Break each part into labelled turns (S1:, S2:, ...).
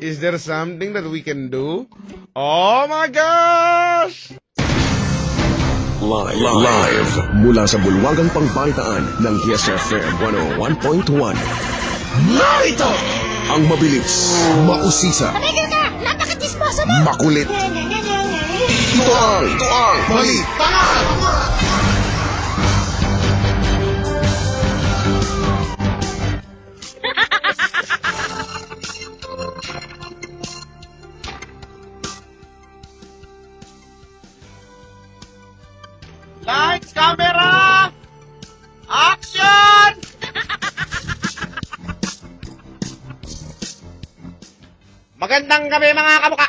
S1: Is there something that we can do? Oh my gosh!
S2: Live mula sa bulwagang pangbalitaan ng HSFM 101.1. Narito ang mabilis, mausisa,
S3: Tumigil ka! Napaka-chismoso mo!
S2: makulit. Ito ang Balita Nga!
S1: Lights, camera! Action! Magandang gabi mga kamuka!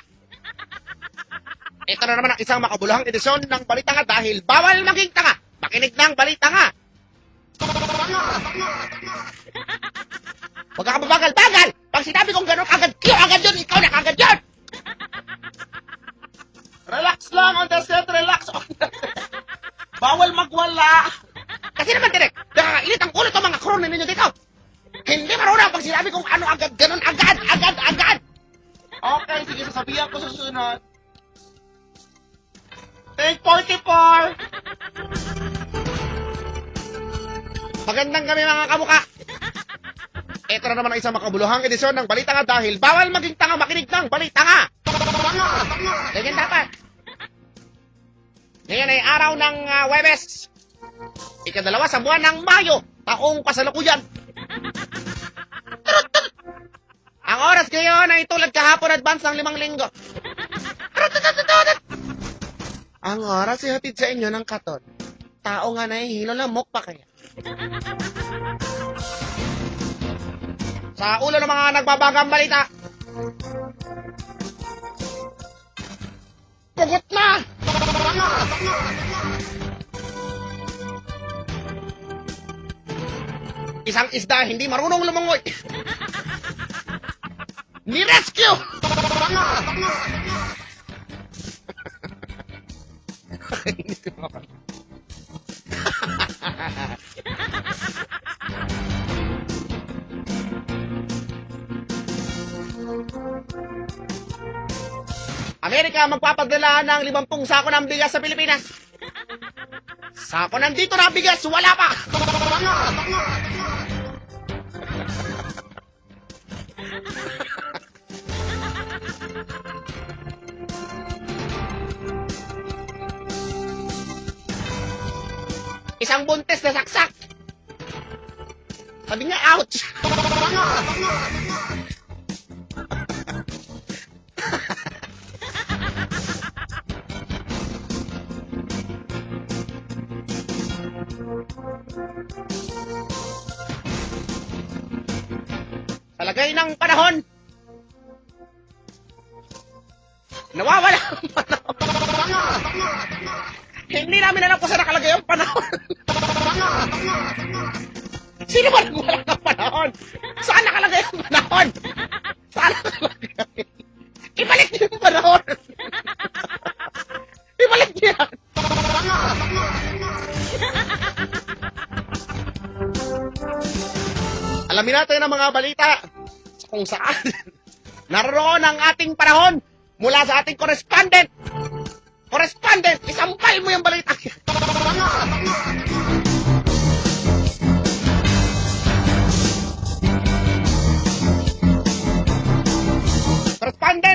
S1: Ito na naman ang isang makabuluhang edisyon ng Balita Nga dahil bawal maging tanga. Makinig ng Balita Nga. Huwag ka mabagal-bagal! Pag sinabi kong gano'n agad, agad yun! Ikaw na agad yun! Relax lang on the set, relax on the set. Bawal magwala! Kasi naman, direk, nakakainit ang ulo itong mga crew ninyo dito. Hindi marunong pag sinabi kong ano agad, ganun agad! Okay, sige, sasabihan ko sa susunod. Take 44! Magandang gabi mga kamuka! Ito na naman ang isang makabuluhang edisyon ng Balita Nga dahil bawal maging tanga makinig ng Balita Nga! Ganyan dapat! Ngayon ay araw ng Huwebes. Ikadalawa sa buwan ng Mayo, taong kasalukuyan. Ang oras ngayon ay tulad kahapon advance ng 5 linggo. Ang oras ay hatid sa inyo ng katon. Tao nga nahihilo ng mukpa kaya. Sa ulo ng mga nagbabagang balita. Pugot na! Isang isda hindi marunong lumangoy. Ni-rescue! Amerika magpapadala ng 50 sako ng bigas sa Pilipinas. Sako nandito na bigas, wala pa! Isang buntis na saksak. Sabi niya, ouch! Talagay ng panahon. Nawawala ang panahon. Hindi namin alam kung saan nakalagay ang panahon. Sino ba nagwala ng panahon? Saan nakalagay ang panahon? Saan nakalagay? Ibalik niyo yung panahon. Ibalik niyo yan. Alamin natin ang mga balita kung saan naroon ang ating panahon mula sa ating correspondent. Correspondent, isampal mo yung balita.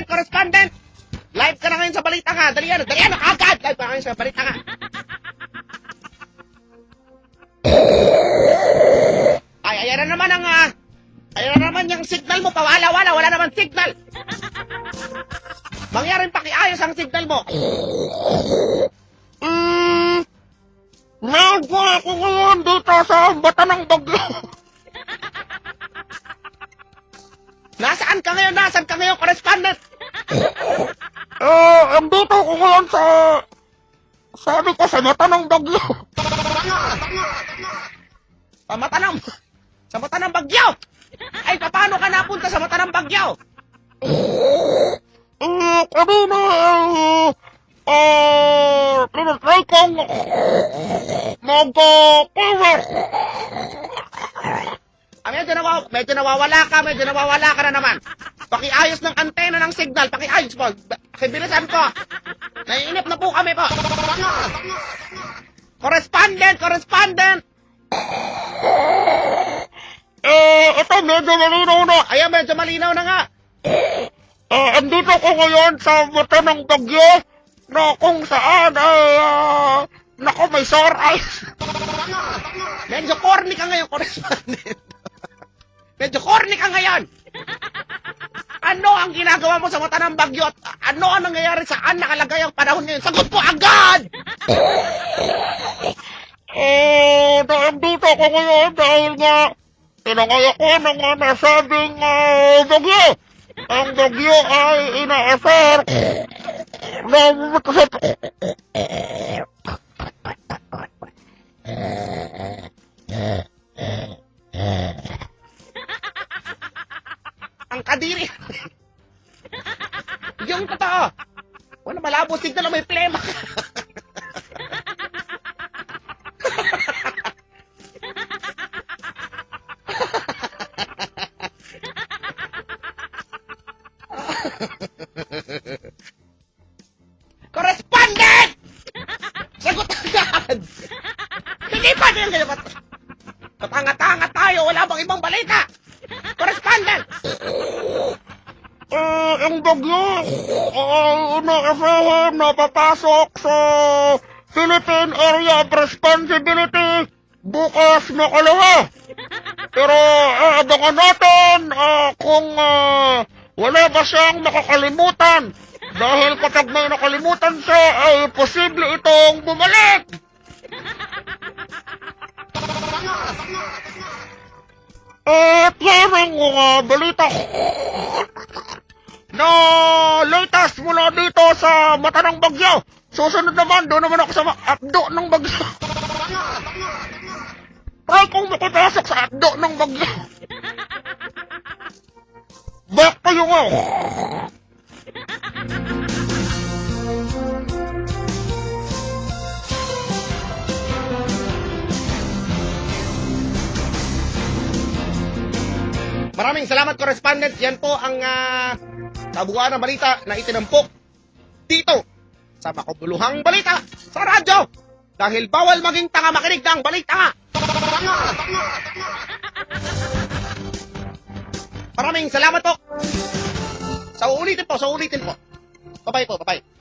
S1: Correspondent! Live ka na ngayon sa Balita Nga. Dali yan, agad! Live ka na ngayon sa Balita Nga. Ay, ayan na naman yung signal mo, pawala-wala, wala naman signal. Mangyaring pakiayos ang signal mo. Medyo ako ngayon dito sa bata ng bagyo. Nasaan ka ngayon, correspondent? Andito ko ngayon sabi ko sa mata ng bagyo. Sa mata ng bagyo? Ay, paano ka napunta sa mata ng bagyo? Kanina tinatry kong mag-cover. Medyo nawawala ka na naman. Pakiayos ng antena ng signal. Pakiayos po. Pakibilisan po. Naiinip na po kami po. Correspondent! Ito medyo malinaw na. Ayan, medyo malinaw na nga. Andito ko ngayon sa mata ng bagyo na kung saan nako, may sore eyes. Medyo corny ka ngayon, correspondent. Medyo corny ka ngayon. Ano ang ginagawa mo sa mata ng bagyo? At ano ang nangyayari? Saan nakalagay ang panahon ngayon? Sagot po agad! Nandito ko ngayon dahil nga tinangay ako ng nasabing bagyo. Ang bagyo ay inaasar na ang kadiri. Yung totoo. Wala, malabo signal na may plema. Correspondent! Sagot agad! Hindi pa din kayo katanga-tanga tayo. Wala bang ibang balita? Correspondent! Ang bagyo na-asahan na papasok sa Philippine Area of Responsibility bukas na kalawa. Pero abangan natin kung wala ba siyang nakakalimutan. Dahil kapag may nakalimutan siya, ay posible itong bumalik. At yan ang mga balita na latest mula dito sa mata ng bagyo. Susunod naman, doon naman ako sa atdo ng bagyo. Try kong makapasok sa atdo ng bagyo. Back kayo nga. Maraming salamat, correspondent. Yan po ang kabuuan ng balita na itinampok dito sa Makabuluhang Balita sa radyo. Dahil bawal maging tanga makinig ng balita. Maraming salamat po. Sa uulitin po. Bye-bye po, bye-bye.